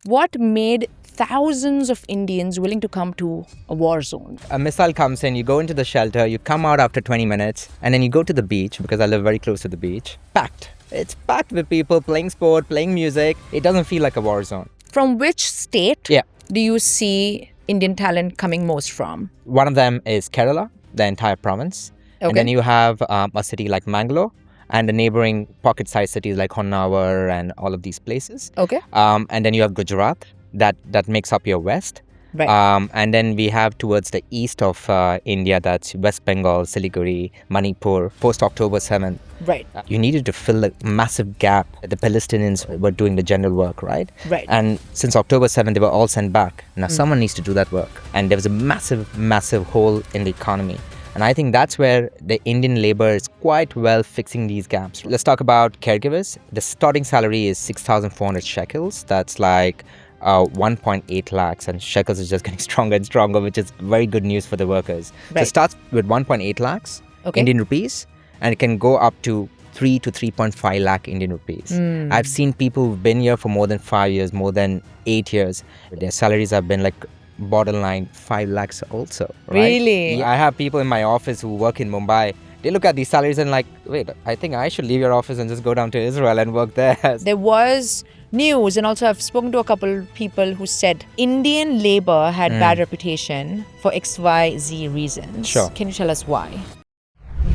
What made thousands of Indians willing to come to a war zone? A missile comes in, you go into the shelter, you come out after 20 minutes, and then you go to the beach, because I live very close to the beach. Packed. It's packed with people playing sport, playing music. It doesn't feel like a war zone. From which state Yeah. do you see Indian talent coming most from? One of them is Kerala, the entire province. Okay. And then you have a city like Mangalore and the neighboring pocket-sized cities like Honnavar and all of these places. Okay. And then you have Gujarat, that makes up your west. Right. And then we have towards the east of India, that's West Bengal, Siliguri, Manipur, post-October 7th. Right. You needed to fill a massive gap. The Palestinians were doing the general work, right? Right. And since October 7th, they were all sent back. Now someone needs to do that work. And there was a massive, massive hole in the economy. And I think that's where the Indian labor is quite well fixing these gaps. Let's talk about caregivers. The starting salary is 6,400 shekels. That's like 1.8 lakhs, and shekels is just getting stronger and stronger, which is very good news for the workers. So Right. it starts with 1.8 lakhs Okay. Indian rupees, and it can go up to 3 to 3.5 lakh Indian rupees. I've seen people who've been here for more than 5 years, more than 8 years. Their salaries have been like borderline 5 lakhs also. Right? Really? I have people in my office who work in Mumbai. They look at these salaries and like, wait, I think I should leave your office and just go down to Israel and work there. There was news, and also I've spoken to a couple people who said Indian labor had bad reputation for XYZ reasons. Sure. Can you tell us why?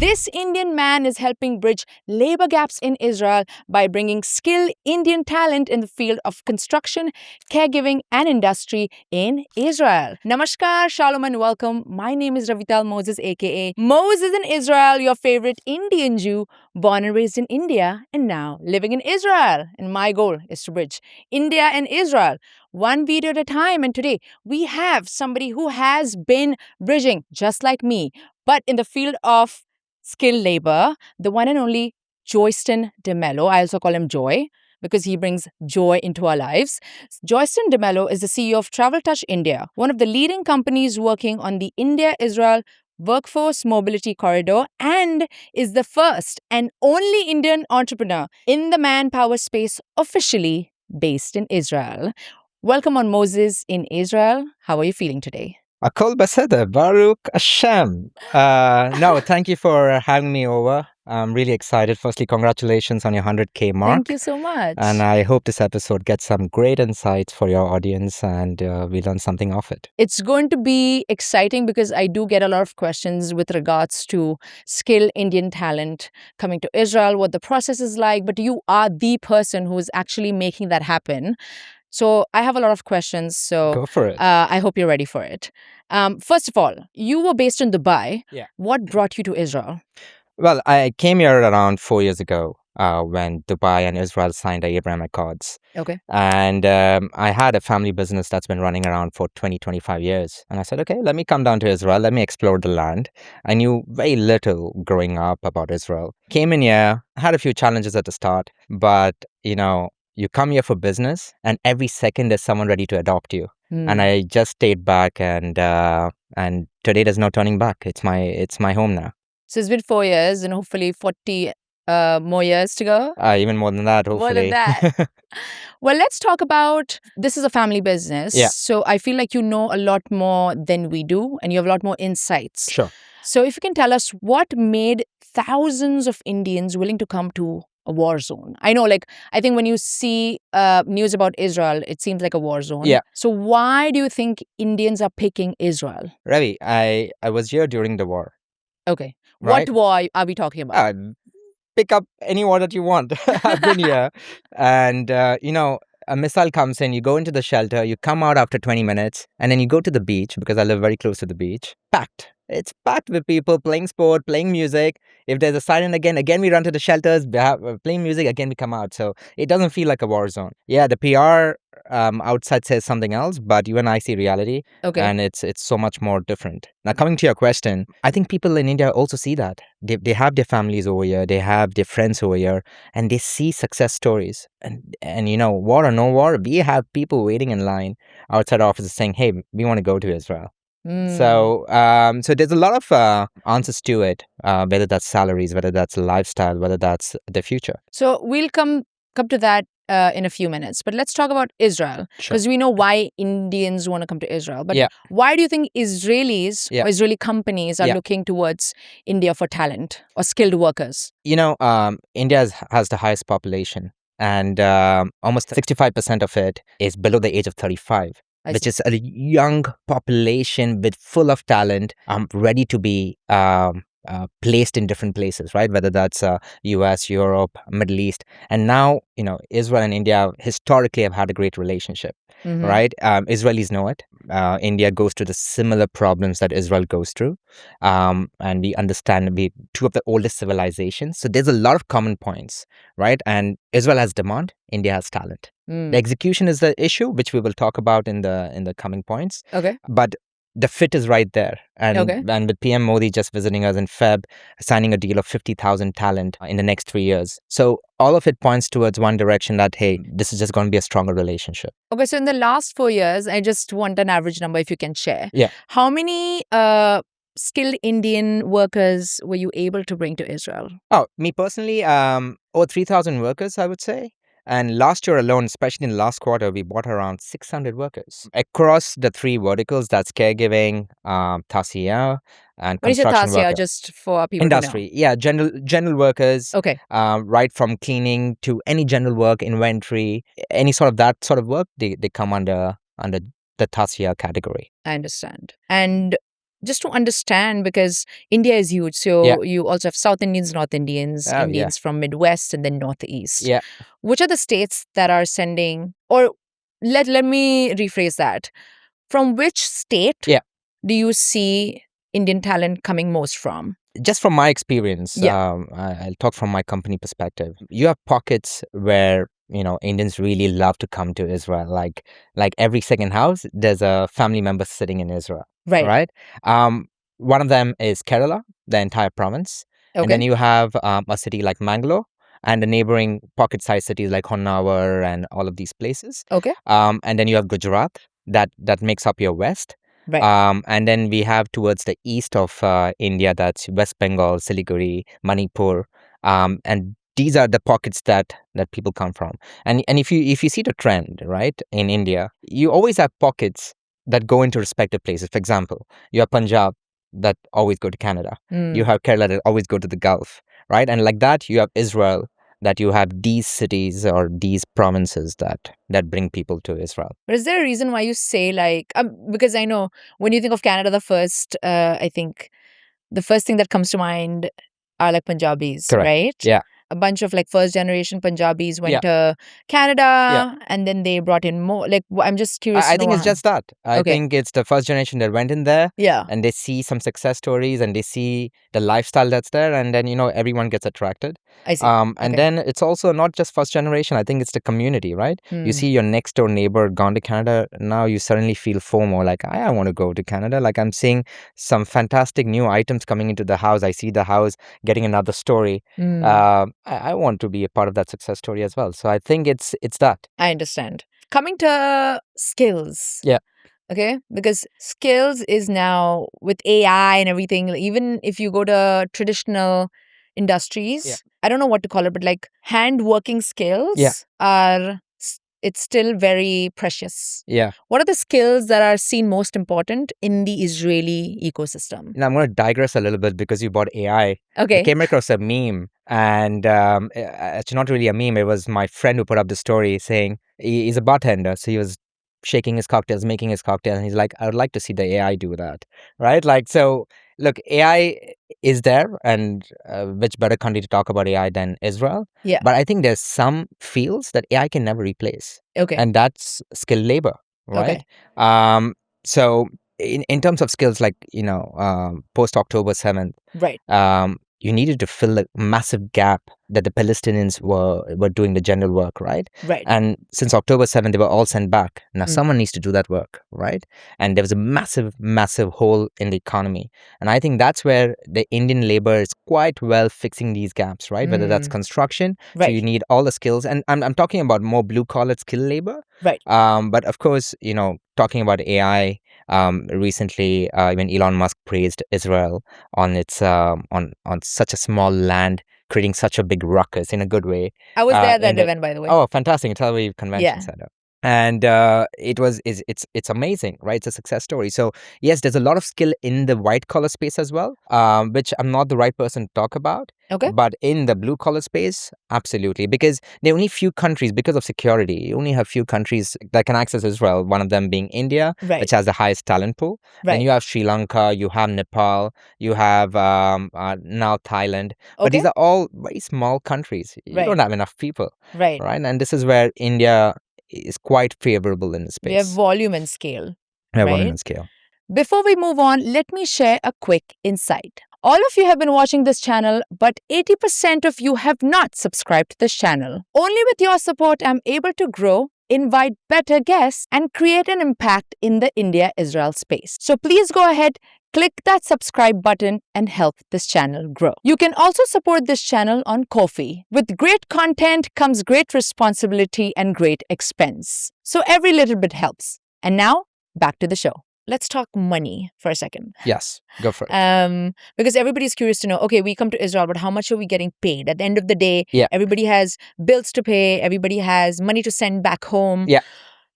This Indian man is helping bridge labor gaps in Israel by bringing skilled Indian talent in the field of construction, caregiving, and industry in Israel. Namaskar, shalom, and welcome. My name is Ravital Moses, aka Moses in Israel, your favorite Indian Jew, born and raised in India and now living in Israel. And my goal is to bridge India and Israel one video at a time. And today we have somebody who has been bridging, just like me, but in the field of skilled labor, the one and only Joyston DeMello. I also call him Joy because he brings joy into our lives. Joyston DeMello is the CEO of Travel Touch India, one of the leading companies working on the India-Israel Workforce Mobility Corridor, and is the first and only Indian entrepreneur in the manpower space officially based in Israel. Welcome on Moses in Israel. How are you feeling today? Akol Baseda, Baruch Hashem. No, thank you for having me over. I'm really excited. Firstly, congratulations on your 100K mark. Thank you so much. And I hope this episode gets some great insights for your audience, and we learn something off it. It's going to be exciting because I do get a lot of questions with regards to skilled Indian talent coming to Israel, what the process is like, but you are the person who is actually making that happen. So I have a lot of questions, so Go for it. I hope you're ready for it. First of all, you were based in Dubai. Yeah. What brought you to Israel? Well, I came here around 4 years ago when Dubai and Israel signed the Abraham Accords. Okay. And I had a family business that's been running around for 20, 25 years. And I said, okay, let me come down to Israel. Let me explore the land. I knew very little growing up about Israel. Came in here, had a few challenges at the start, but, you come here for business and every second there's someone ready to adopt you. And I just stayed back, and today there's no turning back. It's my home now. So it's been 4 years and hopefully 40 more years to go. Even more than that, hopefully. More than that. Well, let's talk about, this is a family business. Yeah. So I feel like you know a lot more than we do and you have a lot more insights. Sure. So if you can tell us what made thousands of Indians willing to come to a war zone. I know, I think when you see news about Israel, it seems like a war zone. Yeah. So why do you think Indians are picking Israel? Ravi, I was here during the war. Okay. Right? What war are we talking about? Pick up any war that you want. I've been here. And, a missile comes in, you go into the shelter, you come out after 20 minutes, and then you go to the beach, because I live very close to the beach. Packed. It's packed with people playing sport, playing music. If there's a siren again we run to the shelters, playing music, again we come out. So it doesn't feel like a war zone. Yeah, the PR outside says something else, but you and I see reality. Okay. And it's so much more different. Now, coming to your question, I think people in India also see that. They have their families over here, they have their friends over here, and they see success stories. And war or no war, we have people waiting in line outside our offices saying, hey, we want to go to Israel. So there's a lot of answers to it, whether that's salaries, whether that's lifestyle, whether that's the future. So we'll come come to that in a few minutes. But let's talk about Israel, Sure. because we know why Indians want to come to Israel. But Yeah. why do you think Israelis Yeah. or Israeli companies are Yeah. looking towards India for talent or skilled workers? India has the highest population, and almost 65% of it is below the age of 35, I which see. is a young population with full of talent, ready to be placed in different places, right? Whether that's US, Europe, Middle East. And now, Israel and India historically have had a great relationship, right? Israelis know it. India goes through the similar problems that Israel goes through. And we understand we two of the oldest civilizations. So there's a lot of common points, right? And Israel has demand, India has talent. The execution is the issue, which we will talk about in the coming points. Okay. But the fit is right there. And with PM Modi just visiting us in Feb, signing a deal of 50,000 talent in the next 3 years. So all of it points towards one direction that, hey, this is just going to be a stronger relationship. Okay, so in the last 4 years, I just want an average number if you can share. Yeah. How many skilled Indian workers were you able to bring to Israel? Oh, me personally, over 3,000 workers, I would say. And last year alone, especially in the last quarter, we brought around 600 workers across the three verticals. That's caregiving, Tasiya, and When you say construction Tasya, worker. just for people Industry, yeah, general workers. Okay. Right from cleaning to any general work, inventory, any sort of that sort of work, they come under the Tasiya category. I understand. And just to understand, because India is huge, so Yeah. you also have South Indians, North Indians, Oh, yeah. Indians from Midwest, and then Northeast. Yeah. Which are the states that are sending, or let me rephrase that. From which state Yeah. do you see Indian talent coming most from? Just from my experience, Yeah. I'll talk from my company perspective. You have pockets where Indians really love to come to Israel. Like every second house, there's a family member sitting in Israel. Right. Right. One of them is Kerala, the entire province, and then Okay. you have a city like Mangalore and the neighboring pocket-sized cities like Honnavar and all of these places. Okay. And then you have Gujarat that makes up your west. Right. And then we have towards the east of India, that's West Bengal, Siliguri, Manipur, and these are the pockets that people come from. And if you see the trend, right, in India, you always have pockets that go into respective places. For example, you have Punjab that always go to Canada. You have Kerala that always go to the Gulf, right? And like that, you have Israel that you have these cities or these provinces that bring people to Israel. But is there a reason why you say because I know when you think of Canada, I think the first thing that comes to mind are like Punjabis, Correct. right? Yeah. A bunch of like first generation Punjabis went Yeah. to Canada Yeah. and then they brought in more. Like, I'm just curious. I think it's just that. I Okay. think it's the first generation that went in there Yeah. and they see some success stories and they see the lifestyle that's there, and then everyone gets attracted. I see. And Okay. then it's also not just first generation. I think it's the community, right? You see your next door neighbor gone to Canada. Now you suddenly feel FOMO, like I want to go to Canada. Like I'm seeing some fantastic new items coming into the house. I see the house getting another story. I want to be a part of that success story as well. So I think it's that. I understand. Coming to skills. Yeah. Okay. Because skills is now with AI and everything, even if you go to traditional industries, Yeah. I don't know what to call it, but like hand working skills Yeah. it's still very precious. Yeah. What are the skills that are seen most important in the Israeli ecosystem? Now I'm going to digress a little bit because you bought AI. Okay. I came across a meme, and it's not really a meme. It was my friend who put up the story saying he's a bartender, so he was shaking his cocktails, making his cocktail, and he's like, I would like to see the AI do that, right? Like, so look, AI is there, and which better country to talk about AI than Israel? Yeah. But I think there's some fields that AI can never replace. Okay. And that's skilled labor, right? Okay. So in terms of skills, like post October 7th, Right. you needed to fill a massive gap that the Palestinians were doing the general work, right? Right. And since October 7th, they were all sent back. Now someone needs to do that work, right? And there was a massive hole in the economy. And I think that's where the Indian labor is quite well fixing these gaps, right? Whether that's construction, so Right. you need all the skills. And I'm talking about more blue-collar skill labor. Right. But of course, talking about AI, recently, even Elon Musk praised Israel on its on such a small land creating such a big ruckus in a good way. I was there at in that event, by the way. Oh, fantastic! Tel Aviv Convention Yeah. Center. And it's amazing, right? It's a success story. So yes, there's a lot of skill in the white collar space as well, which I'm not the right person to talk about. Okay. But in the blue collar space, absolutely, because there are only few countries, because of security, you only have few countries that can access Israel. One of them being India, Right. which has the highest talent pool. Then Right. you have Sri Lanka, you have Nepal, you have now Thailand. But these Okay. are all very small countries. You Right. don't have enough people, Right. right? And this is where India is quite favorable in the We have space. volume and scale. Yeah, volume right? and scale. Before we move on, let me share a quick insight. All of you have been watching this channel, but 80% of you have not subscribed to this channel. Only with your support, I'm able to grow, invite better guests, and create an impact in the India-Israel space. So please go ahead, click that subscribe button and help this channel grow. You can also support this channel on Ko-fi. With great content comes great responsibility and great expense. So every little bit helps. And now, back to the show. Let's talk money for a second. Yes, go for it. Because everybody's curious to know, okay, we come to Israel, but how much are we getting paid? At the end of the day, Yeah. everybody has bills to pay, everybody has money to send back home. Yeah.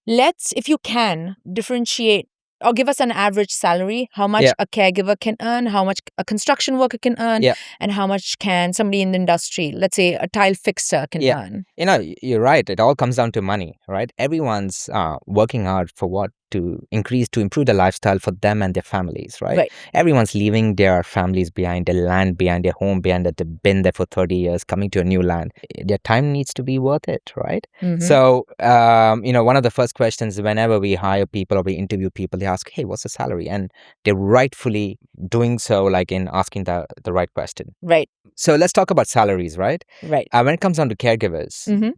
Let's, if you can, differentiate or give us an average salary, how much Yeah. a caregiver can earn, how much a construction worker can earn, Yeah. and how much can somebody in the industry, let's say a tile fixer, can Yeah. earn. You know, you're right. It all comes down to money, right? Everyone's working hard for what? To improve the lifestyle for them and their families, right? Right. Everyone's leaving their families behind, their land behind, their home behind, that they've been there for 30 years, coming to a new land. Their time needs to be worth it, right? Mhm. So, one of the first questions whenever we hire people or we interview people, they ask, hey, what's the salary? And they're rightfully doing so, like in asking the right question. Right. So let's talk about salaries, right? Right. When it comes down to caregivers, Mhm.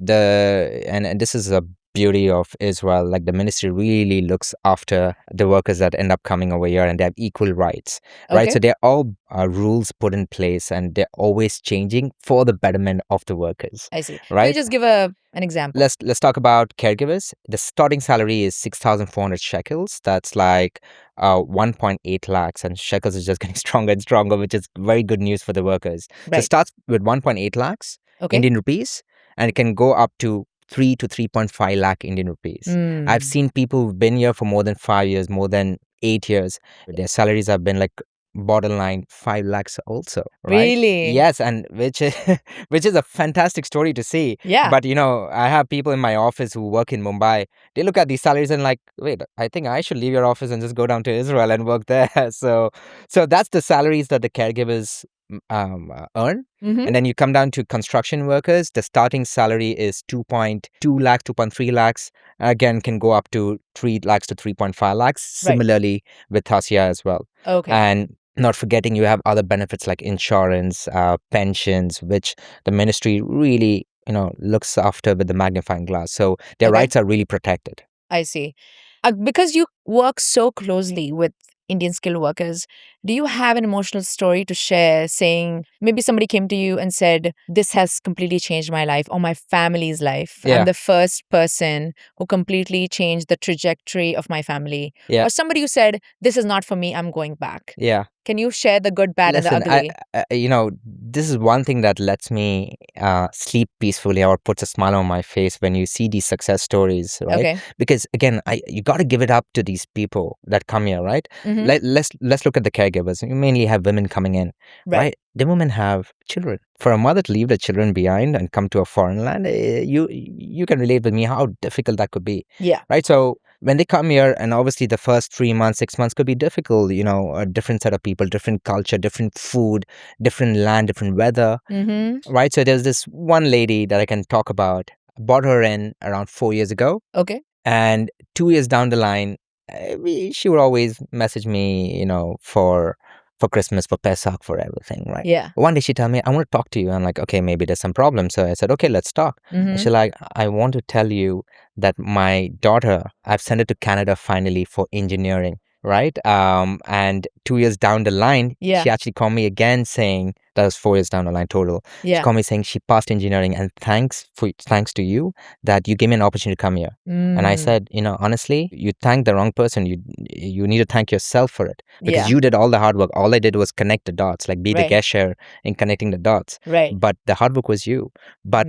and this is a beauty of Israel, like the ministry really looks after the workers that end up coming over here, and they have equal rights, right? Okay. So they're all rules put in place, and they're always changing for the betterment of the workers. I see. Can Right? you just give an example? Let's talk about caregivers. The starting salary is 6,400 shekels. That's like 1.8 lakhs, and shekels is just getting stronger and stronger, which is very good news for the workers. So it Right. starts with 1.8 lakhs Okay. Indian rupees, and it can go up to 3 to 3.5 lakh Indian rupees. I've Mm. seen people who've been here for more than 5 years, more than 8 years. Their salaries have been like borderline 5 lakhs also, right? Really? Yes, and which is which is a fantastic story to see. Yeah. But I have people in my office who work in Mumbai. They look at these salaries and like, wait, I think I should leave your office and just go down to Israel and work there. So that's the salaries that the caregivers earn. Mhm. And then you come down to construction workers. The starting salary is 2.2 lakhs, 2.3 lakhs. Again, can go up to 3 lakhs to 3.5 lakhs. Right. Similarly with Hasia as well. Okay. And not forgetting, you have other benefits like insurance, pensions, which the ministry really, looks after with the magnifying glass. So their Okay. rights are really protected. I see. Because you work so closely with Indian skilled workers, do you have an emotional story to share saying maybe somebody came to you and said, this has completely changed my life or my family's life? Yeah. I'm the first person who completely changed the trajectory of my family. Yeah. Or somebody who said, this is not for me, I'm going back. Yeah. Can you share the good, bad, Listen, and the ugly? this is one thing that lets me sleep peacefully or puts a smile on my face when you see these success stories, right? Okay. Because again, you got to give it up to these people that come here, right? Mhm. Let's look at the caregivers. You mainly have women coming in, Right. right? The women have children. For a mother to leave the children behind and come to a foreign land, you can relate with me how difficult that could be, Yeah. right? So when they come here, and obviously the first 3 months, 6 months could be difficult, a different set of people, different culture, different food, different land, different weather, Mm-hmm. right? So there's this one lady that I can talk about. I brought her in around 4 years ago, Okay. and 2 years down the line, she would always message me, for Christmas, for Pesach, for everything, right? Yeah. One day she told me, I want to talk to you. I'm like, okay, maybe there's some problem. So I said, okay, let's talk. And Mm-hmm. she's like, I want to tell you that my daughter, I've sent her to Canada finally for engineering, right? And 2 years down the line, Yeah. she actually called me again saying That was 4 years down the line total. She Yeah. called me saying she passed engineering and thanks to you that you gave me an opportunity to come here. And I said, honestly, you thanked the wrong person. You need to thank yourself for it because Yeah. you did all the hard work. All I did was connect the dots, like be the Right. cashier in connecting the dots. Right. But the hard work was you. But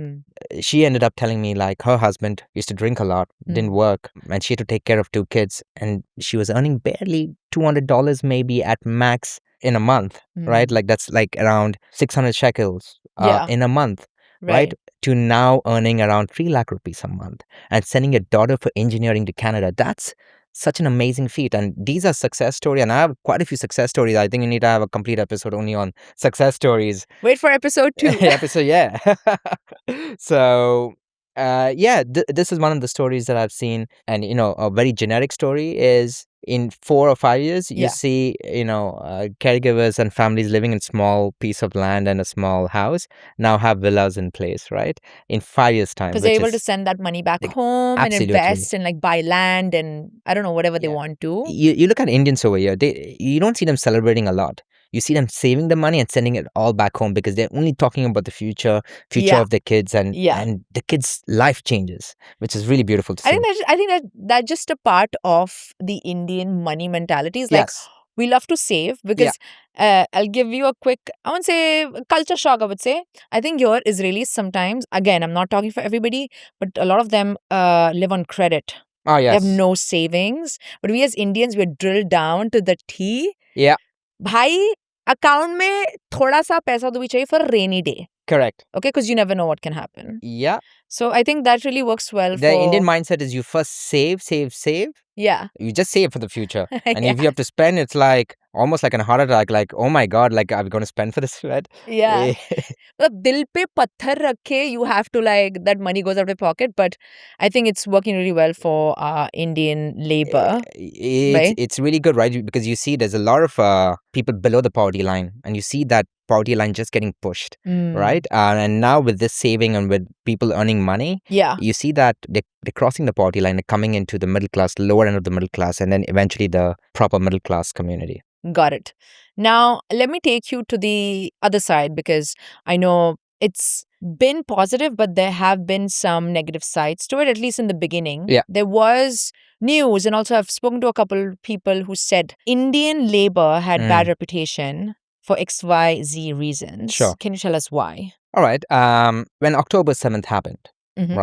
she ended up telling me like her husband used to drink a lot, didn't work, and she had to take care of 2 kids, and she was earning barely $200 maybe at max in a month, right? Like that's like around 600 shekels Yeah. in a month, Right. right? To now earning around 3 lakh rupees a month and sending a daughter for engineering to Canada. That's such an amazing feat. And these are success stories. And I have quite a few success stories. I think you need to have a complete episode only on success stories. Wait for episode 2. Episode, yeah. So, yeah, this is one of the stories that I've seen. And, a very generic story is in 4 or 5 years, you Yeah. see, caregivers and families living in small piece of land and a small house now have villas in place, right? In 5 years' time, Because they're which able to is send that money back like, home and absolutely. invest and like buy land and I don't know, whatever they Yeah. want to. You look at Indians over here, you don't see them celebrating a lot. You see them saving the money and sending it all back home because they're only talking about the future Yeah. of their kids, and Yeah. and the kids' life changes, which is really beautiful to I see. think that's just a part of the Indian money mentality. Is like Yes. we love to save because I'll give you a quick, I won't say culture shock, I would say. I think your Israelis sometimes, again, I'm not talking for everybody, but a lot of them live on credit. Oh, They have yes. no savings. But we as Indians, we're drilled down to the T. Yeah, भाई account में थोड़ा सा पैसा तो भी चाहिए for a rainy day. correct. Okay, because you never know what can happen. Yeah. So I think that really works well The for Indian mindset is you first save. yeah. You just save for the future. And Yeah. if you have to spend, it's like almost like a heart attack, like, oh my God, like, are we going to spend for this, right? Yeah. मतलब दिल पे पत्थर रखे, you have to like that money goes out of your pocket, but I think it's working really well for Indian labor. Right? It's really good, right? Because you see there's a lot of people below the poverty line, and you see that poverty line just getting pushed, right? And now with this saving and with people earning money, Yeah. you see that they're crossing the poverty line, they're coming into the middle class, lower end of the middle class, and then eventually the proper middle class community. Got it. Now, let me take you to the other side because I know it's been positive, but there have been some negative sides to it, at least in the beginning. Yeah. There was news, and also I've spoken to a couple people who said Indian labor had bad reputation for XYZ reasons. Sure. Can you tell us why? All right. When October 7th happened,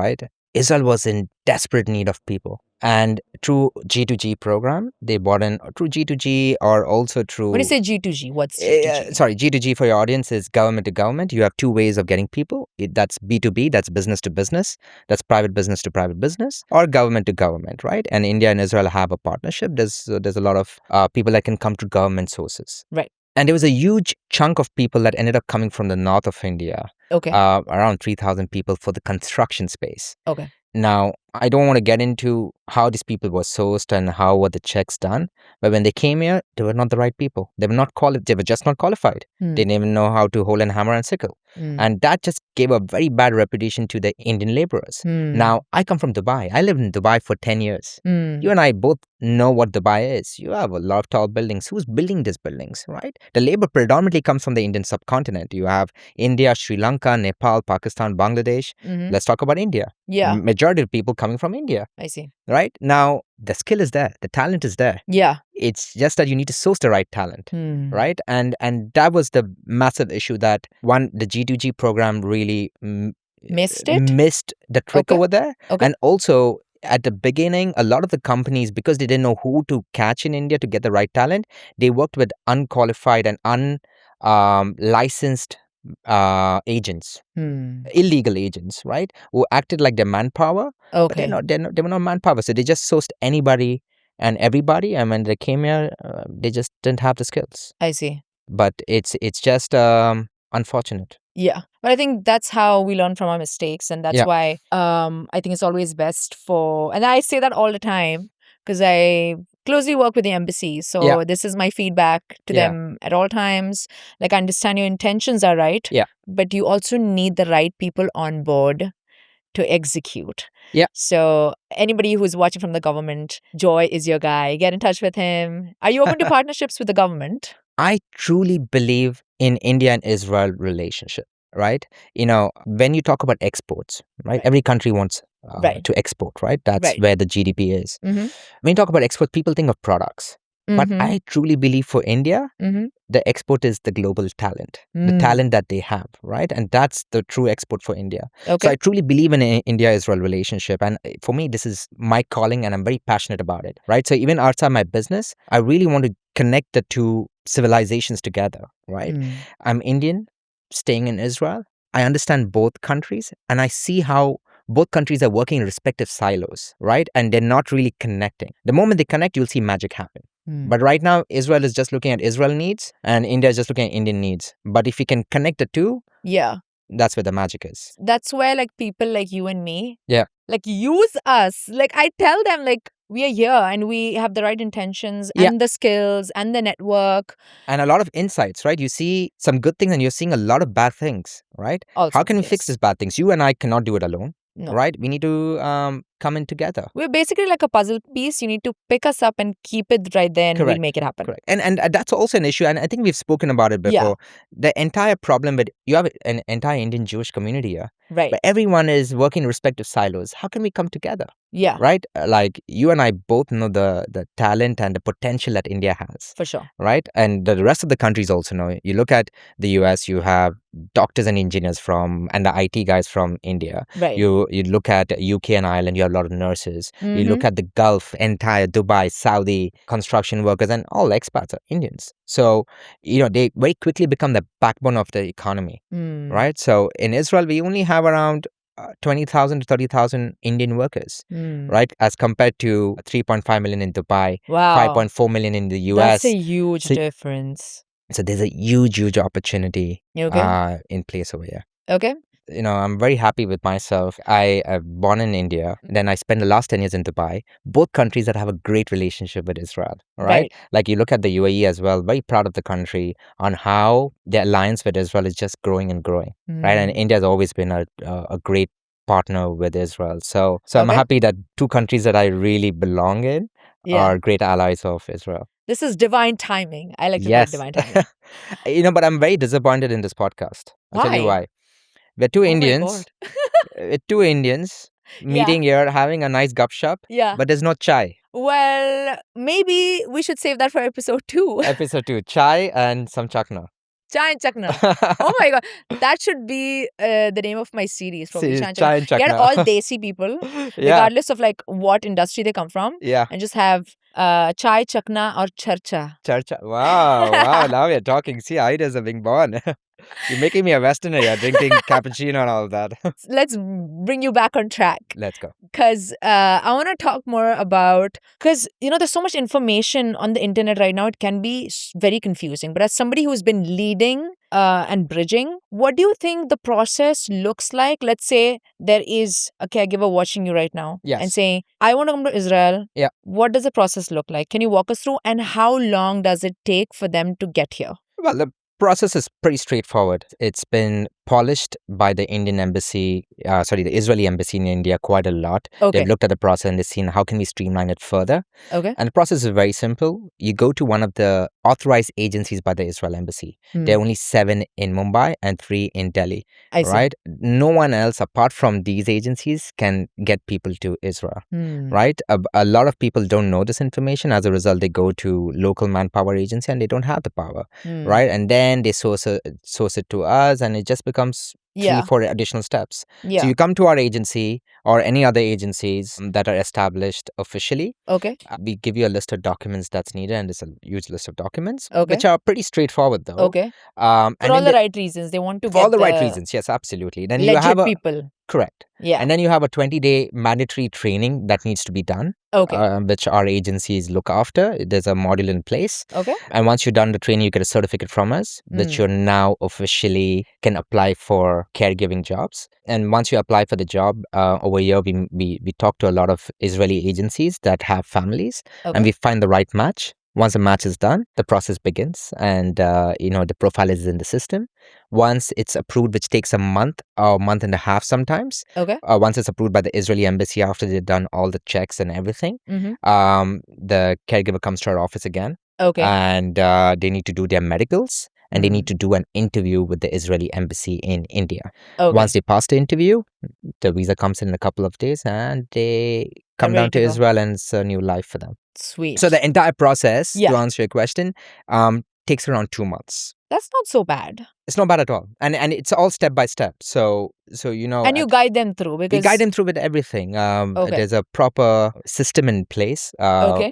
right, Israel was in desperate need of people. And through G2G program, they brought in through G2G or also through... When you say G2G, what's G2G? Sorry, G2G for your audience is government to government. You have 2 ways of getting people. That's B2B, that's business to business. That's private business to private business, or government to government, right? And India and Israel have a partnership. There's a lot of people that can come to government sources. Right. And there was a huge chunk of people that ended up coming from the north of India. Okay. Around 3,000 people for the construction space. Okay. Now, I don't want to get into how these people were sourced and how were the checks done, but when they came here, they were not the right people. They were not qualified. They were just not qualified. They didn't even know how to hold a hammer and sickle. And that just gave a very bad reputation to the Indian laborers. Now, I come from Dubai. I lived in Dubai for 10 years. You and I both know what Dubai is. You have a lot of tall buildings. Who's building these buildings, right? The labor predominantly comes from the Indian subcontinent. You have India, Sri Lanka, Nepal, Pakistan, Bangladesh. Let's talk about India. Yeah. Majority of people coming from India. I see. Right? Now, the skill is there. The talent is there. Yeah. It's just that you need to source the right talent, right? And that was the massive issue that the G2G program really Missed the trick over there. Okay. And also at the beginning, a lot of the companies, because they didn't know who to catch in India to get the right talent, they worked with unqualified and unlicensed agents, illegal agents, right? Who acted like their manpower, but Okay. they were not manpower. So they just sourced anybody and everybody, and when they came here, they just didn't have the skills. I see. But it's just unfortunate. Yeah. But I think that's how we learn from our mistakes. And that's Yeah. why I think it's always best and I say that all the time because I closely work with the embassy. So Yeah. this is my feedback to Yeah. them at all times. Like, I understand your intentions are right. Yeah. But you also need the right people on board to execute. Yeah. So anybody who's watching from the government, Joy is your guy. Get in touch with him. Are you open to partnerships with the government? I truly believe in India and Israel relationship, right? When you talk about exports, right? Right. Every country wants Right. to export, right? That's Right. where the GDP is. Mm-hmm. When you talk about exports, people think of products. But Mm-hmm. I truly believe for India, Mm-hmm. the export is the global talent, the talent that they have, right? And that's the true export for India. So Okay. I truly believe in India-Israel relationship. And for me, this is my calling and I'm very passionate about it, right? So even outside my business, I really want to connect the two civilizations together, right? I'm Indian, staying in Israel. I understand both countries and I see how both countries are working in respective silos, right? And they're not really connecting. The moment they connect, you'll see magic happen. But right now, Israel is just looking at Israel needs and India is just looking at Indian needs. But if we can connect the two, Yeah. that's where the magic is. That's where like people like you and me, Yeah. like use us. Like I tell them like we are here and we have the right intentions Yeah. and the skills and the network. And a lot of insights, right? You see some good things and you're seeing a lot of bad things, right? Also, How can we fix yes. these bad things? You and I cannot do it alone, No. right? We need to come in together. We're basically like a puzzle piece. You need to pick us up and keep it right there and we'll Correct. make it happen. Correct. And that's also an issue. And I think we've spoken about it Yeah. before. The entire problem with you have an entire Indian Jewish community here, Right. but everyone is working in respective silos. How can we come together? Yeah. Right? Like you and I both know the talent and the potential that India has. For sure. Right? And the rest of the countries also know. You look at the US, you have doctors and engineers and the IT guys from India. Right. You look at UK and Ireland, you have a lot of nurses. You look at the Gulf, entire Dubai, Saudi construction workers, and all expats are Indians. So, they very quickly become the backbone of the economy. Right? So in Israel, we only have around 20,000 to 30,000 Indian workers, right? As compared to 3.5 million in Dubai, Wow. 5.4 million in the US. That's a huge difference. So there's a huge opportunity in place over here. Okay. I'm very happy with myself. I am born in India. Then I spent the last 10 years in Dubai. Both countries that have a great relationship with Israel, right? Like you look at the UAE as well, very proud of the country on how the alliance with Israel is just growing and growing, right? And India has always been a great partner with Israel. So I'm happy that two countries that I really belong in are great allies of Israel. This is divine timing. I like to call it divine timing. But I'm very disappointed in this podcast. I'll tell you why. We're two Indians. We're two Indians meeting here, having a nice gupshup. Yeah. But there's no chai. Well, maybe we should save that for episode 2. Episode 2. Chai and some chakna. Chai and chakna. Oh my god. That should be the name of my series. Probably Chai and Chakna. Get all desi people, regardless of like what industry they come from. Yeah. And just have chai, chakna or charcha. Charcha. Wow. Now we're talking. See, ideas are being born. You're making me a Westerner here, drinking cappuccino and all that. Let's bring you back on track. Let's go. Because I want to talk more about, because, there's so much information on the internet right now. It can be very confusing. But as somebody who's been leading and bridging, what do you think the process looks like? Let's say there is a caregiver watching you right now and saying, I want to come to Israel. Yeah. What does the process look like? Can you walk us through? And how long does it take for them to get here? Well, the process is pretty straightforward. It's been polished by the the Israeli embassy in India quite a lot. Okay. They've looked at the process and they've seen how can we streamline it further. Okay. And the process is very simple. You go to one of the authorized agencies by the Israel embassy. There are only 7 in Mumbai and 3 in Delhi. I see. Right? No one else apart from these agencies can get people to Israel. Right? A lot of people don't know this information. As a result, they go to local manpower agency and they don't have the power. Right? And then they source it to us and it just becomes 3-4 additional steps. So you come to our agency or any other agencies that are established officially. Okay. We give you a list of documents that's needed, and it's a huge list of documents, Okay. which are pretty straightforward though. Okay. For all the right reasons. They want to get all the right reasons. Yes, absolutely. Then legit you have people. Correct. Yeah. And then you have a 20-day mandatory training that needs to be done. Okay. Which our agencies look after. There's a module in place. Okay. And once you're done the training, you get a certificate from us, which you're now officially can apply for caregiving jobs. And once you apply for the job, over here, we talk to a lot of Israeli agencies that have families, and we find the right match. Once the match is done, the process begins and, the profile is in the system. Once it's approved, which takes a month or a month and a half sometimes. Okay. Once it's approved by the Israeli embassy after they've done all the checks and everything, the caregiver comes to our office again. Okay. And they need to do their medicals. and they need to do an interview with the Israeli embassy in India. Okay. Once they pass the interview, the visa comes in a couple of days and they come ready down to to go. Israel, and it's a new life for them. Sweet. So the entire process, Yeah. to answer your question, takes around 2 months. That's not so bad. It's not bad at all, and it's all step by step. So you know, And you guide them through we because guide them through with everything. Okay. There's a proper system in place. Okay.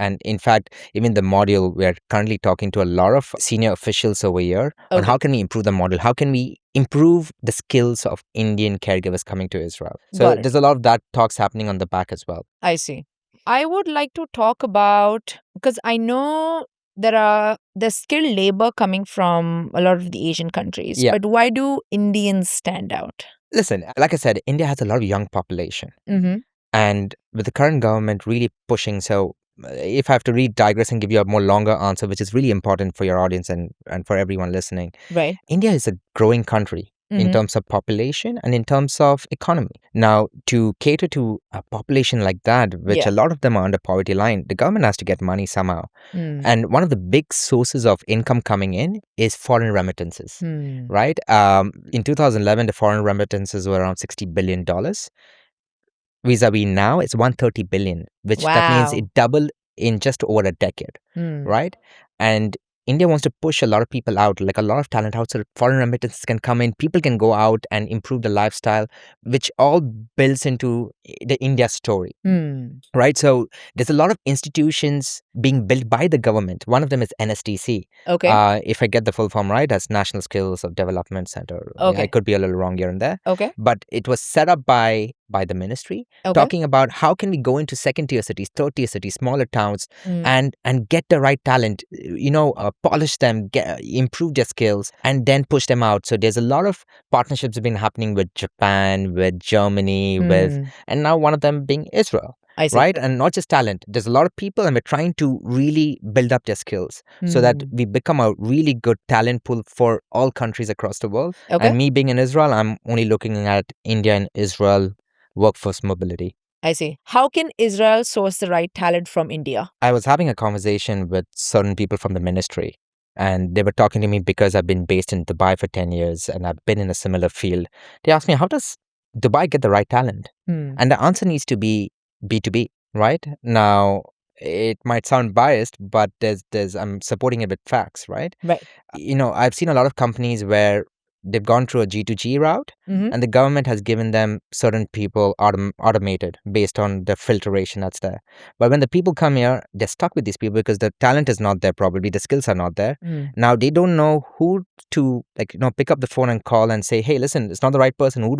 And in fact, even the module, we're currently talking to a lot of senior officials over here on Okay. how can we improve the model? How can we improve the skills of Indian caregivers coming to Israel? So Got it. there's a lot of that talks happening on the back as well. I see. I would like to talk about, because I know there's skilled labor coming from a lot of the Asian countries. Yeah. But why do Indians stand out? Listen, like I said, India has a lot of young population. Mm-hmm. And with the current government really pushing, so if I have to digress and give you a more longer answer, which is really important for your audience and for everyone listening, Right. India is a growing country in terms of population and in terms of economy. Now, to cater to a population like that, which Yeah. a lot of them are under poverty line, the government has to get money somehow. Mm. And one of the big sources of income coming in is foreign remittances, Hmm. right? In 2011, the foreign remittances were around $60 billion. Vis-a-vis now, it's 130 billion, which that means Wow. it doubled in just over a decade, Hmm. right? And India wants to push a lot of people out, like a lot of talent out, so that foreign remittances can come in, people can go out and improve the lifestyle, which all builds into the India story. Hmm. Right. So there's a lot of institutions being built by the government. One of them is NSTC. Okay. If I get the full form right, that's National Skills of Development Center. Okay. I could be a little wrong here and there. Okay. But it was set up by the ministry, Okay. talking about how can we go into second tier cities, third tier cities, smaller towns, Hmm. and get the right talent, polish them, improve their skills, and then push them out. So there's a lot of partnerships have been happening with Japan, with Germany, Hmm. and now one of them being Israel. I see. Right. And not just talent. There's a lot of people, and we're trying to really build up their skills so that we become a really good talent pool for all countries across the world. Okay. And me being in Israel, I'm only looking at India and Israel workforce mobility. I see. How can Israel source the right talent from India? I was having a conversation with certain people from the ministry, and they were talking to me because I've been based in Dubai for 10 years and I've been in a similar field. They asked me, how does Dubai get the right talent? Hmm. And the answer needs to be B2B, right? Now, it might sound biased, but I'm supporting it with facts, right? Right. I've seen a lot of companies where they've gone through a G2G route, Mm-hmm. and the government has given them certain people automated based on the filtration that's there. But when the people come here, they're stuck with these people because the talent is not there, probably the skills are not there. Now they don't know who to pick up the phone and call and say, hey, listen, it's not the right person. Who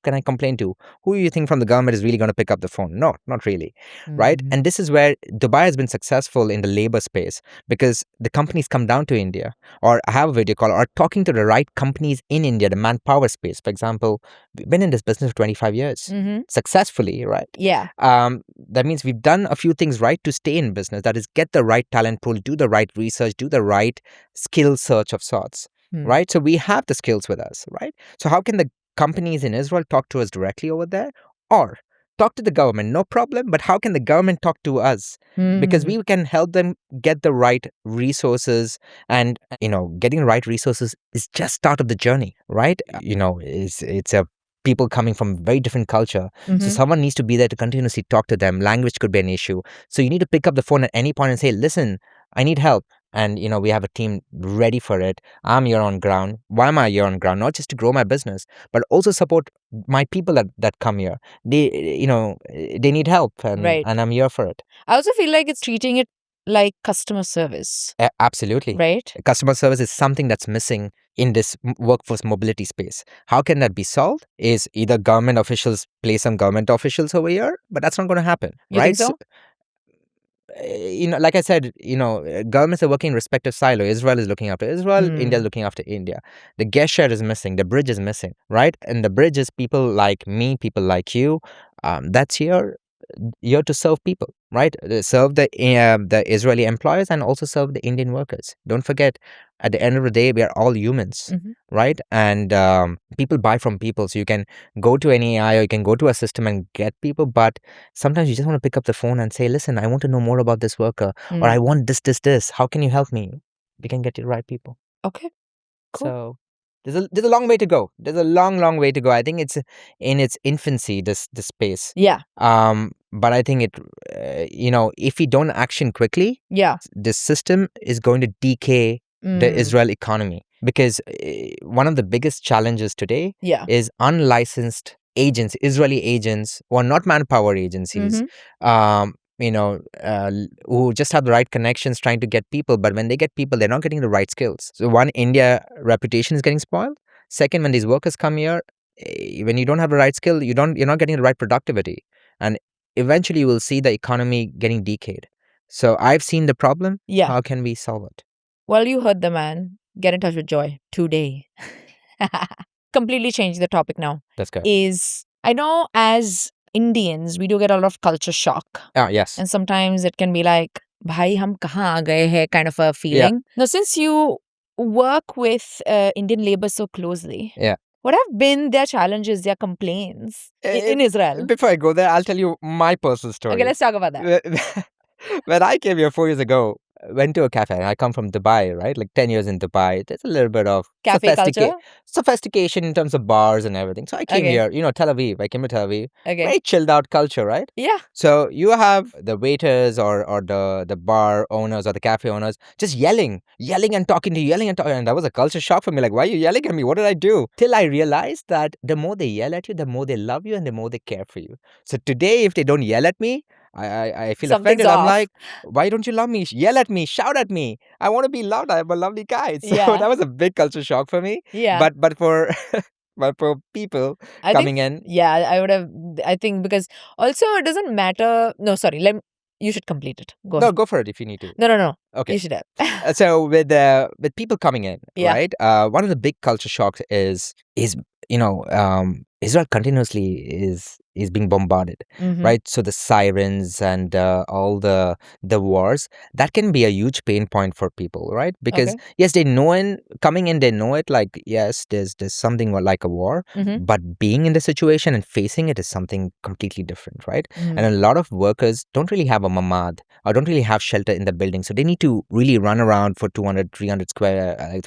can I complain to? Who do you think from the government is really going to pick up the phone? No, not really. Right? And this is where Dubai has been successful in the labor space, because the companies come down to India or have a video call or talking to the right companies in India, the manpower space. For example, we've been in this business for 25 years successfully, right? Yeah. That means we've done a few things right to stay in business. That is, get the right talent pool, do the right research, do the right skill search of sorts, right? So we have the skills with us, right? So how can the companies in Israel talk to us directly over there, or talk to the government? No problem. But how can the government talk to us? Because we can help them get the right resources, and getting the right resources is just start of the journey, right? It's a people coming from very different culture, so someone needs to be there to continuously talk to them. Language could be an issue, so you need to pick up the phone at any point and say, listen, I need help. And we have a team ready for it. I'm here on ground. Why am I here on ground? Not just to grow my business, but also support my people that come here. They need help, and Right. and I'm here for it. I also feel like it's treating it like customer service. Absolutely. Right? Customer service is something that's missing in this workforce mobility space. How can that be solved? Is either government officials place some government officials over here, but that's not going to happen, You right? think so? Like I said, governments are working in respective silo. Israel is looking after Israel, India is Hmm. looking after India. The guest share is missing, the bridge is missing, right? And the bridge is people like me, people like you, that's here to serve people, right? Serve the Israeli employers and also serve the Indian workers. Don't forget, at the end of the day, we are all humans, right? And people buy from people. So you can go to any AI or you can go to a system and get people, but sometimes you just want to pick up the phone and say, listen, I want to know more about this worker, or I want this. How can you help me? We can get you the right people. Okay. Cool. So there's a long way to go. There's a long way to go. I think it's in its infancy, this space. Yeah. But I think it, if we don't action quickly, Yeah. this system is going to decay the Israel economy, because one of the biggest challenges today Yeah. is unlicensed agents, Israeli agents who are not manpower agencies, who just have the right connections trying to get people, but when they get people, they're not getting the right skills. So one, India reputation is getting spoiled. Second, when these workers come here, when you don't have the right skill, you're not getting the right productivity, and eventually you will see the economy getting decayed. So I've seen the problem. Yeah. How can we solve it? Well, you heard the man. Get in touch with Joy today. Completely change the topic now. That's good. Is I know as Indians, we do get a lot of culture shock. Ah, yes. And sometimes it can be like, bhai, hum kahan aa gaye hai, kind of a feeling. Now, since you work with Indian labor so closely, Yeah. what have been their challenges, their complaints in Israel? Before I go there, I'll tell you my personal story. Okay, let's talk about that. When I came here 4 years ago, went to a cafe. And I come from Dubai, right? Like 10 years in Dubai. There's a little bit of Cafe culture? sophistication in terms of bars and everything. So I came Okay. here, Tel Aviv. I came to Tel Aviv. Okay. Very chilled out culture, right? Yeah. So you have the waiters or the bar owners or the cafe owners just yelling and talking to you, yelling and talking. And that was a culture shock for me. Like, why are you yelling at me? What did I do? Till I realized that the more they yell at you, the more they love you and the more they care for you. So today, if they don't yell at me, I feel Something's offended. I'm off. like, why don't you love me? Yell at me, shout at me. I want to be loved. I'm a lovely guy. So Yeah. that was a big culture shock for me. Yeah. But for but for people coming in, Yeah, I would have. I think because also it doesn't matter. No, sorry. You should complete it. Go no, ahead. go for it if you need to. No. Okay. You should have. So with people coming in, Yeah. right? One of the big culture shocks is Israel continuously is being bombarded, Mhm. right? So the sirens and all the wars, that can be a huge pain point for people, right? Because Okay. yes, coming in, they know it. Like yes, there's something like a war, Mhm. but being in the situation and facing it is something completely different, right? Mhm. And a lot of workers don't really have a mamad or don't really have shelter in the building, so they need to really run around for 200, 300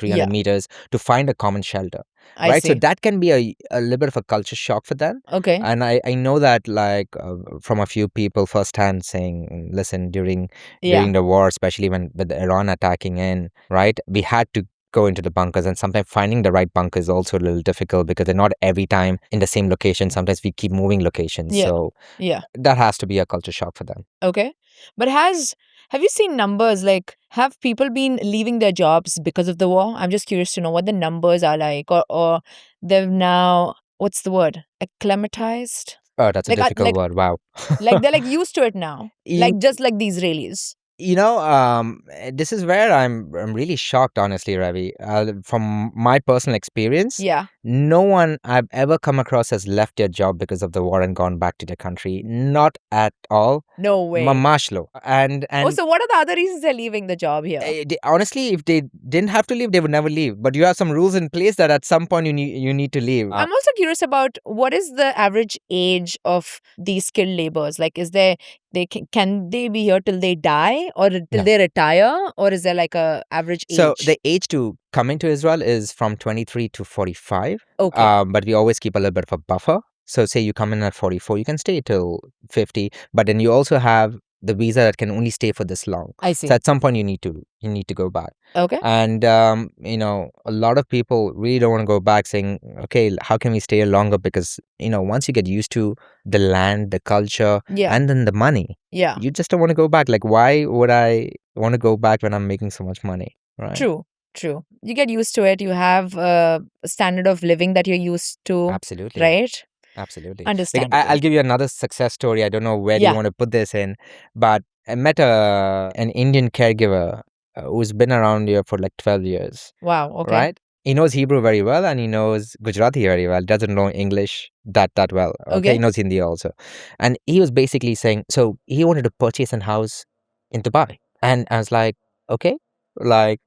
Yeah. meters to find a common shelter. I Right, so see. that can be a little bit of a culture shock for them. Okay. And I know that like from a few people firsthand saying, listen, during Yeah. the war, especially when with Iran attacking in, right, we had to go into the bunkers, and sometimes finding the right bunker is also a little difficult because they're not every time in the same location. Sometimes we keep moving locations. Yeah. So Yeah. that has to be a culture shock for them. Okay. But have you seen numbers? Like, have people been leaving their jobs because of the war? I'm just curious to know what the numbers are like, or they've now, what's the word? Acclimatized? Oh, that's a Like, difficult word. Wow. like they're like used to it now. You- Like just like the Israelis. This is where I'm really shocked, honestly, Ravi. From my personal experience, Yeah. no one I've ever come across has left their job because of the war and gone back to their country. Not at all. No way. Mamashlo. And Oh, so what are the other reasons they're leaving the job here? honestly, if they didn't have to leave, they would never leave. But you have some rules in place that at some point you need to leave. I'm also curious about what is the average age of these skilled laborers? Like, is there can they be here till they die or till No. they retire, or is there like a average age? So the age to come into Israel is from 23 to 45. Okay. But we always keep a little bit of a buffer. So say you come in at 44, you can stay till 50. But then you also have the visa that can only stay for this long. I see. So at some point you need to go back. Okay. And a lot of people really don't want to go back, saying, okay, how can we stay here longer? Because once you get used to the land, the culture, Yeah. and then the money, Yeah. you just don't want to go back. Like, why would I want to go back when I'm making so much money? Right? True. You get used to it. You have a standard of living that you're used to. Absolutely. Right? Absolutely. Understandable. I'll give you another success story. I don't know where you want to put this in, but I met an Indian caregiver who's been around here for like 12 years. Wow. Okay. Right? He knows Hebrew very well and he knows Gujarati very well. Doesn't know English that well. Okay. He knows Hindi also. And he was basically saying, so he wanted to purchase a house in Dubai. And I was like, okay, like,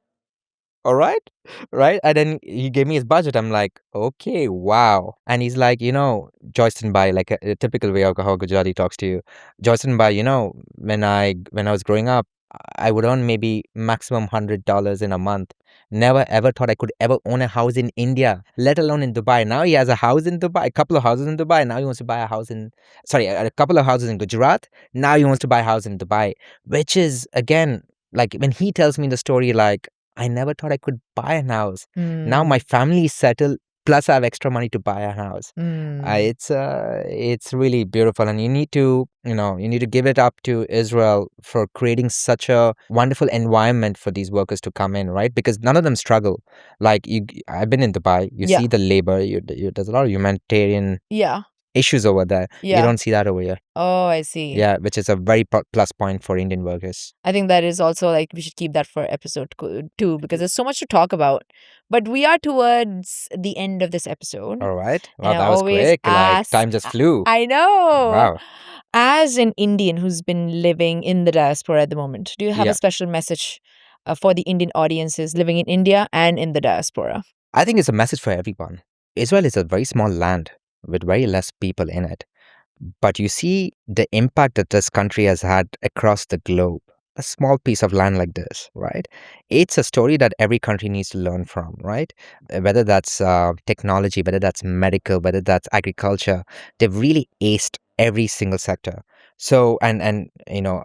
all right. Right. And then he gave me his budget. I'm like, okay, wow. And he's like, Joyston Bhai, like a typical way of how Gujarati talks to you. Joyston Bhai, when I was growing up, I would earn maybe maximum $100 in a month. Never ever thought I could ever own a house in India, let alone in Dubai. Now he has a house in Dubai, a couple of houses in Dubai. Now he wants to buy a house in, sorry, a couple of houses in Gujarat. Now he wants to buy a house in Dubai, which is again, like when he tells me the story, like, I never thought I could buy a house. Now my Mm. family is settled, plus I have extra money to buy a house. Mm. It's really beautiful, and you need to, you need to give it up to Israel for creating such a wonderful environment for these workers to come in, right? Because none of them struggle. Like I've been in Dubai. You Yeah. see the labor. There's a lot of humanitarian Yeah. issues over there. You Yeah. don't see that over here. Oh, I see. Yeah, which is a very plus point for Indian workers. I think that is also like we should keep that for episode two because there's so much to talk about. But we are towards the end of this episode. All right. And Wow, I that was always quick. Like ask, time just flew. I know, Wow. as an Indian who's been living in the diaspora at the moment, do you have a Yeah. special message for the Indian audiences living in India and in the diaspora? I think it's a message for everyone. Israel is a very small land with very less people in it. But you see the impact that this country has had across the globe. A small piece of land like this, right? It's a story that every country needs to learn from, right? Whether that's technology, whether that's medical, whether that's agriculture, they've really aced every single sector. So, and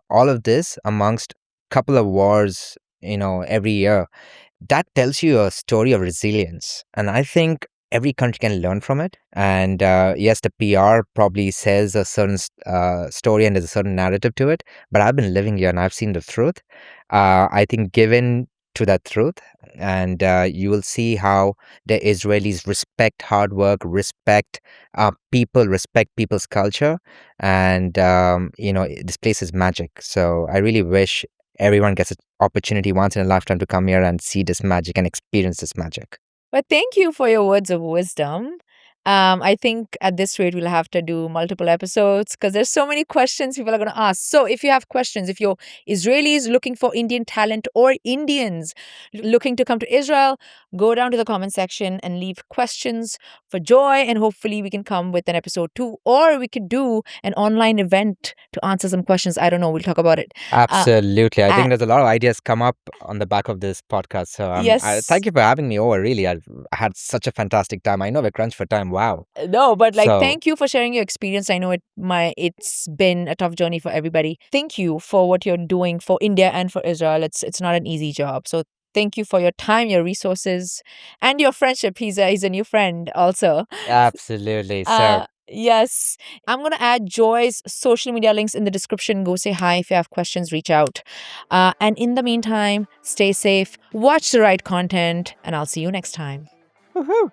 all of this amongst couple of wars, every year, that tells you a story of resilience. And I think every country can learn from it. And yes, the PR probably says a certain story and there's a certain narrative to it. But I've been living here and I've seen the truth. I think given to that truth, and you will see how the Israelis respect hard work, respect people, respect people's culture. And, this place is magic. So I really wish everyone gets an opportunity once in a lifetime to come here and see this magic and experience this magic. But thank you for your words of wisdom. I think at this rate, we'll have to do multiple episodes because there's so many questions people are going to ask. So if you have questions, if you're Israelis looking for Indian talent or Indians looking to come to Israel, go down to the comment section and leave questions for Joy. And hopefully we can come with an episode 2, or we could do an online event to answer some questions. I don't know. We'll talk about it. Absolutely. I Uh, think there's a lot of ideas come up on the back of this podcast. So yes. thank you for having me over. Really, I had such a fantastic time. I know we're crunched for time. Wow. No, but like So thank you for sharing your experience. I know it's been a tough journey for everybody. Thank you for what you're doing for India and for Israel. It's not an easy job. So thank you for your time, your resources, and your friendship. He's a new friend also. absolutely. So Yes. I'm going to add Joy's social media links in the description. Go say hi. If you have questions, reach out. And in the meantime, stay safe, watch the right content, and I'll see you next time. woohoo.